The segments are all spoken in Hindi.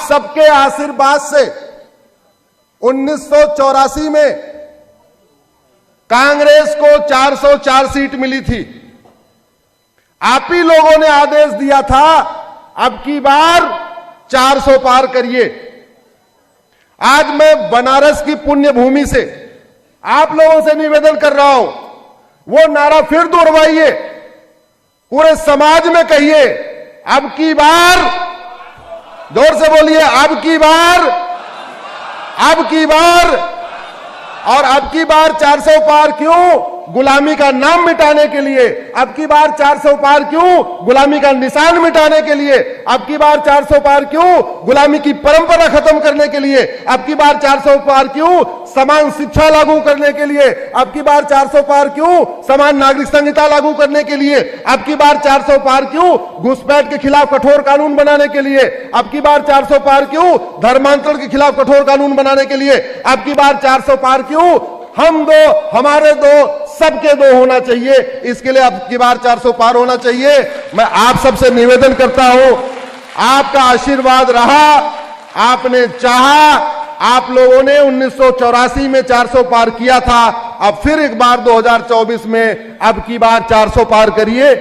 सबके आशीर्वाद से 1984 में कांग्रेस को 404 सीट मिली थी। आप ही लोगों ने आदेश दिया था अब की बार 400 पार करिए। आज मैं बनारस की पुण्य भूमि से आप लोगों से निवेदन कर रहा हूं, वो नारा फिर दोहराइए, पूरे समाज में कहिए, अब की बार, जोर से बोलिए, अब की बार, अब की बार। और अब की बार 400 पार क्यों? गुलामी का नाम मिटाने के लिए। अब की बार 400 पार क्यों? गुलामी का निशान मिटाने के लिए। अब की बार 400 पार क्यों? गुलामी की परंपरा खत्म करने के लिए। अब की बार 400 पार क्यों? समान शिक्षा लागू करने के लिए। अब की बार 400 पार क्यों? समान नागरिक संहिता लागू करने के लिए। अब की बार 400 पार क्यों? घुसपैठ के खिलाफ कठोर कानून बनाने के लिए। अब की बार 400 पार क्यों? धर्मांतरण के खिलाफ कठोर कानून बनाने के लिए। अब की बार 400 पार क्यों? हम दो, हमारे दो, सबके दो होना चाहिए। इसके लिए अब की बार 400 पार होना चाहिए। मैं आप सबसे निवेदन करता हूं, आपका आशीर्वाद रहा, आपने चाहा, आप लोगों ने 1984 में 400 पार किया था, अब फिर एक बार 2024 में अब की बार 400 पार करिए।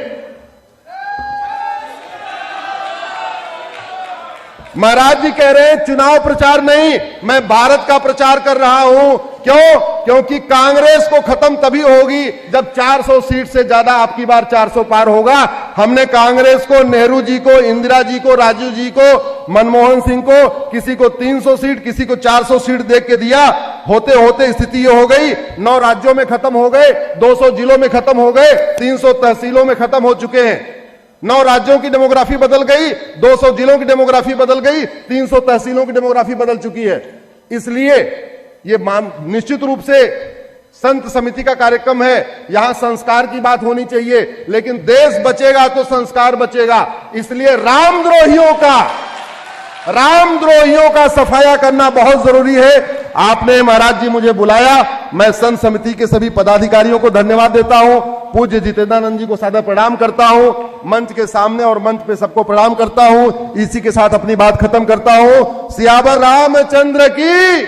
महाराज जी कह रहे हैं चुनाव प्रचार नहीं, मैं भारत का प्रचार कर रहा हूं। क्यों? क्योंकि कांग्रेस को खत्म तभी होगी जब 400 सीट से ज्यादा आपकी बार 400 पार होगा। हमने कांग्रेस को, नेहरू जी को, इंदिरा जी को, राजीव जी को, मनमोहन सिंह को, किसी को 300 सीट, किसी को 400 सीट देख के दिया। होते होते स्थिति ये हो गई, 9 राज्यों में खत्म हो गए, 200 जिलों में खत्म हो गए, 300 तहसीलों में खत्म हो चुके हैं। 9 राज्यों की डेमोग्राफी बदल गई, 200 जिलों की डेमोग्राफी बदल गई, 300 तहसीलों की डेमोग्राफी बदल चुकी है। इसलिए ये निश्चित रूप से संत समिति का कार्यक्रम है, यहां संस्कार की बात होनी चाहिए, लेकिन देश बचेगा तो संस्कार बचेगा। इसलिए रामद्रोहियों का सफाया करना बहुत जरूरी है। आपने महाराज जी मुझे बुलाया, मैं संत समिति के सभी पदाधिकारियों को धन्यवाद देता हूं, पूज्य जितेंद्रानंद जी को सादर प्रणाम करता हूं, मंच के सामने और मंच पे सबको प्रणाम करता हूं। इसी के साथ अपनी बात खत्म करता हूं। सियावर रामचंद्र की।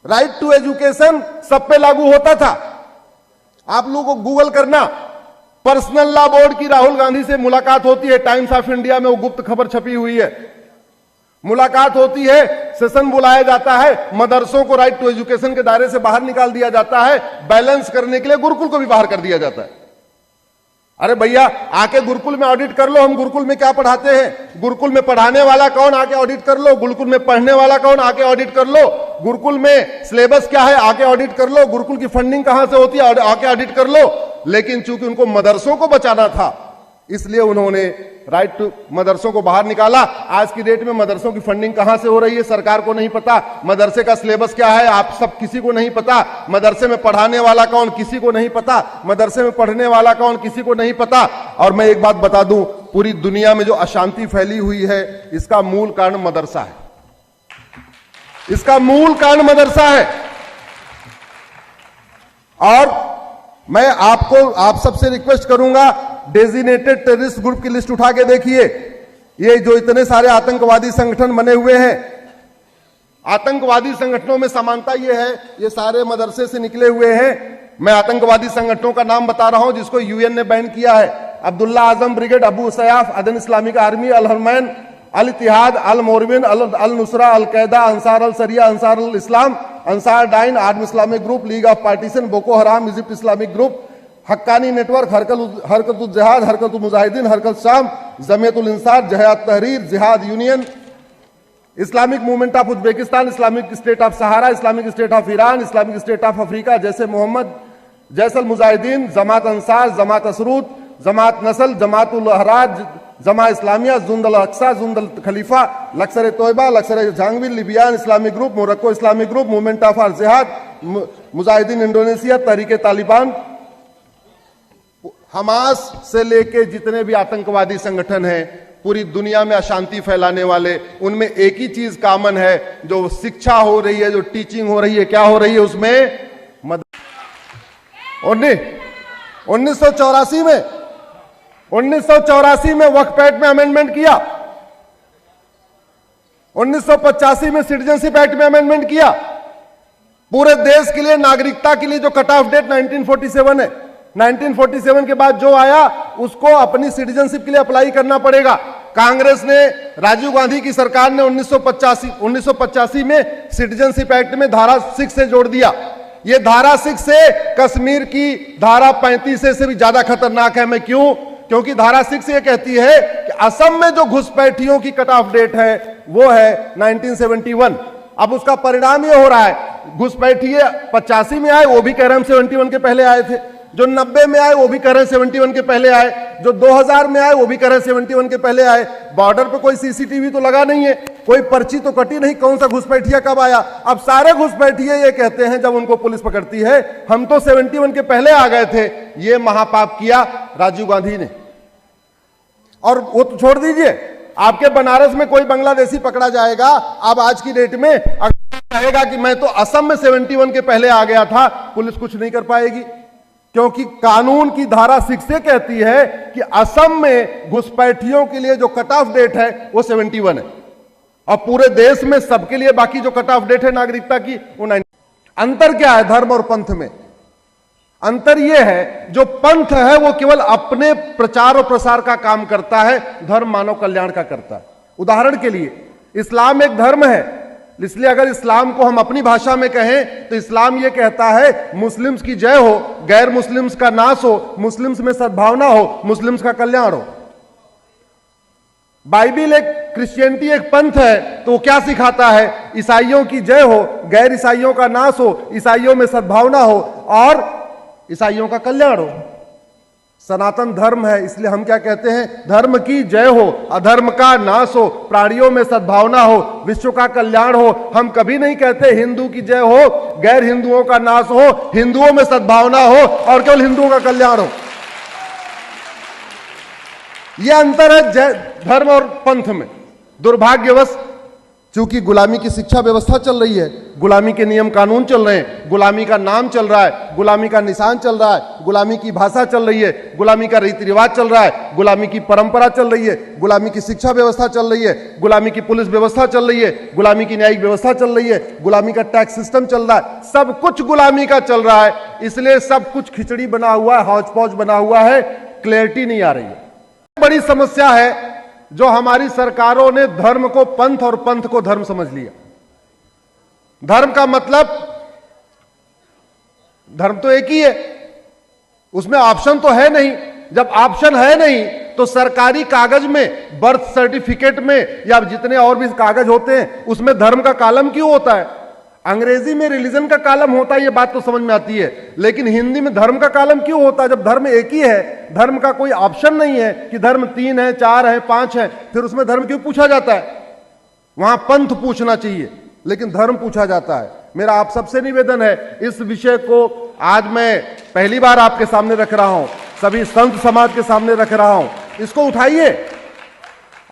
राइट टू एजुकेशन सब पे लागू होता था। आप लोगों को गूगल करना, पर्सनल लॉ बोर्ड की राहुल गांधी से मुलाकात होती है, टाइम्स ऑफ इंडिया में वो गुप्त खबर छपी हुई है। मुलाकात होती है, सेशन बुलाया जाता है, मदरसों को राइट टू एजुकेशन के दायरे से बाहर निकाल दिया जाता है, बैलेंस करने के लिए गुरुकुल को भी बाहर कर दिया जाता है। अरे भैया आके गुरुकुल में ऑडिट कर लो, हम गुरुकुल में क्या पढ़ाते हैं, गुरुकुल में पढ़ाने वाला कौन, आके ऑडिट कर लो। गुरुकुल में पढ़ने वाला कौन, आके ऑडिट कर लो। गुरुकुल में सिलेबस क्या है, आके ऑडिट कर लो। गुरुकुल की फंडिंग कहां से होती है, आके ऑडिट कर लो। लेकिन चूंकि उनको मदरसों को बचाना था, इसलिए उन्होंने राइट टू मदरसों को बाहर निकाला। आज की डेट में मदरसों की फंडिंग कहां से हो रही है, सरकार को नहीं पता। मदरसे का सिलेबस क्या है, आप सब किसी को नहीं पता। मदरसे में पढ़ाने वाला कौन, किसी को नहीं पता। मदरसे में पढ़ने वाला कौन, किसी को नहीं पता। और मैं एक बात बता दूं, पूरी दुनिया में जो अशांति फैली हुई है, इसका मूल कारण मदरसा है। इसका मूल कारण मदरसा है। और मैं आप सबसे रिक्वेस्ट करूंगा, डेजिग्नेटेड टेररिस्ट ग्रुप की लिस्ट उठा के देखिए। ये जो इतने सारे आतंकवादी संगठन बने हुए हैं, आतंकवादी संगठनों में समानता ये है, ये सारे मदरसे से निकले हुए हैं। मैं आतंकवादी संगठनों का नाम बता रहा हूं जिसको यूएन ने बैन किया है। अब्दुल्ला आजम ब्रिगेड, अबू सयाफ, अदन इस्लामिक आर्मी, अल हरमैन, अल इतिहाद, अल मोरबिन, अल नुसरा, अल कैदा, Ansar al Sharia, Ansar al Islam, Ansar Dine, armed Islamic group, league of partition, Boko Haram, Egypt Islamic group, Haqqani network, Harkat Jihad, हरकत मुजाहिदीन, हरकत शाम, जमीयतुल इंसार, जहाद तहरीर, जिहाद union, Islamic movement of Uzbekistan, Islamic state of Sahara, Islamic state of Iran, Islamic state of Africa, जैसे मोहम्मद, जैसल मुजाहिदीन, जमात अंसार, जमात असरूद, जमात नस्ल, जमात ul Ahrar, Jemaah Islamiyah, jund al Aqsa, jund al Khalifa, Lashkar Taiba, Lashkar Jahangir, Libyan Islamic group, Morocco Islamic group, movement of al jihad, Mujahideen Indonesia, Tehrik Taliban, Hamas से लेके जितने भी आतंकवादी संगठन हैं, पूरी दुनिया में अशांति फैलाने वाले, उनमें एक ही चीज कॉमन है, जो शिक्षा हो रही है, जो टीचिंग हो रही है, क्या हो रही है उसमें 1984 में वक्फ एक्ट में अमेंडमेंट किया, 1985 में सिटीजनशिप एक्ट में अमेंडमेंट किया। पूरे देश के लिए नागरिकता के लिए जो कट ऑफ डेट 1947 है, 1947 के बाद जो आया उसको अपनी सिटीजनशिप के लिए अप्लाई करना पड़ेगा। कांग्रेस ने, राजीव गांधी की सरकार ने 1985 में सिटीजनशिप एक्ट में धारा 6 से जोड़ दिया। ये धारा 6 से कश्मीर की धारा 35 से भी ज्यादा खतरनाक है। मैं क्यों? क्योंकि धारा 6 ये कहती है कि असम में जो घुसपैठियों की कट ऑफ डेट है वो है 1971। अब उसका परिणाम ये हो रहा है, घुसपैठिए 85 में आए वो भी कह रहे हैं 71 के पहले आए थे, जो 90 में आए वो भी कह रहे हैं 71 के पहले आए, जो 2000 में आए वो भी कह रहे हैं 71 के पहले आए। बॉर्डर पे कोई सीसीटीवी तो लगा नहीं है, कोई पर्ची तो कटी नहीं, कौन सा घुसपैठिया कब आया। अब सारे घुसपैठिए ये कहते हैं जब उनको पुलिस पकड़ती है हम तो 71 के पहले आ गए थे। ये महापाप किया राजीव गांधी ने। और वो तो छोड़ दीजिए, आपके बनारस में कोई बांग्लादेशी पकड़ा जाएगा, अब आज की डेट में अगर कहेगा कि मैं तो असम में 71 के पहले आ गया था, पुलिस कुछ नहीं कर पाएगी, क्योंकि कानून की धारा 6 से कहती है कि असम में घुसपैठियों के लिए जो कट ऑफ डेट है वो 71 है, और पूरे देश में सबके लिए बाकी जो कट ऑफ डेट है नागरिकता की वो 9। अंतर क्या है धर्म और पंथ में? अंतर यह है, जो पंथ है वो केवल अपने प्रचार और प्रसार का काम करता है, धर्म मानव कल्याण का करता है। उदाहरण के लिए इस्लाम एक धर्म है, इसलिए अगर इस्लाम को हम अपनी भाषा में कहें तो इस्लाम यह कहता है मुस्लिम्स की जय हो, गैर मुस्लिम्स का नाश हो, मुस्लिम्स में सद्भावना हो, मुस्लिम्स का कल्याण हो। बाइबिल एक, क्रिश्चियनिटी एक पंथ है, तो वो क्या सिखाता है? ईसाइयों की जय हो, गैर ईसाइयों का नाश हो, ईसाइयों में सद्भावना हो और ईसाइयों का कल्याण हो। सनातन धर्म है, इसलिए हम क्या कहते हैं? धर्म की जय हो, अधर्म का नाश हो, प्राणियों में सद्भावना हो, विश्व का कल्याण हो। हम कभी नहीं कहते हिंदू की जय हो, गैर हिंदुओं का नाश हो, हिंदुओं में सद्भावना हो और केवल हिंदुओं का कल्याण हो। यह अंतर है धर्म और पंथ में। दुर्भाग्यवश क्योंकि गुलामी की शिक्षा व्यवस्था चल रही है, गुलामी के नियम कानून चल रहे हैं, गुलामी का नाम चल रहा है, गुलामी का निशान चल रहा है, गुलामी की भाषा चल रही है, गुलामी का रीति रिवाज चल रहा है, गुलामी की परंपरा चल रही है, गुलामी की शिक्षा व्यवस्था चल रही है, गुलामी की पुलिस व्यवस्था चल रही है, गुलामी की न्यायिक व्यवस्था चल रही है, गुलामी का टैक्स सिस्टम चल रहा है, सब कुछ गुलामी का चल रहा है। इसलिए सब कुछ खिचड़ी बना हुआ है, हौच पौच बना हुआ है, क्लैरिटी नहीं आ रही है। बड़ी समस्या है जो हमारी सरकारों ने धर्म को पंथ और पंथ को धर्म समझ लिया। धर्म का मतलब, धर्म तो एक ही है, उसमें ऑप्शन तो है नहीं। जब ऑप्शन है नहीं तो सरकारी कागज में, बर्थ सर्टिफिकेट में या जितने और भी कागज होते हैं उसमें धर्म का कॉलम क्यों होता है? अंग्रेजी में रिलीजन का कॉलम होता है, ये बात तो समझ में आती है, लेकिन हिंदी में धर्म का कॉलम क्यों होता है? जब धर्म एक ही है, धर्म का कोई ऑप्शन नहीं है कि धर्म 3 है, 4 है, 5 है, फिर उसमें धर्म क्यों पूछा जाता है? वहां पंथ पूछना चाहिए, लेकिन धर्म पूछा जाता है। मेरा आप सबसे निवेदन है, इस विषय को आज मैं पहली बार आपके सामने रख रहा हूं, सभी संत समाज के सामने रख रहा हूं, इसको उठाइए।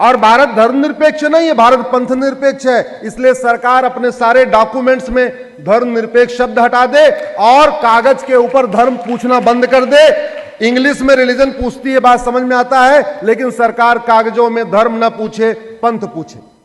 और भारत धर्मनिरपेक्ष नहीं है, भारत पंथ निरपेक्ष है। इसलिए सरकार अपने सारे डॉक्यूमेंट्स में धर्मनिरपेक्ष शब्द हटा दे और कागज के ऊपर धर्म पूछना बंद कर दे। इंग्लिश में रिलीजन पूछती है, बात समझ में आता है, लेकिन सरकार कागजों में धर्म न पूछे, पंथ पूछे।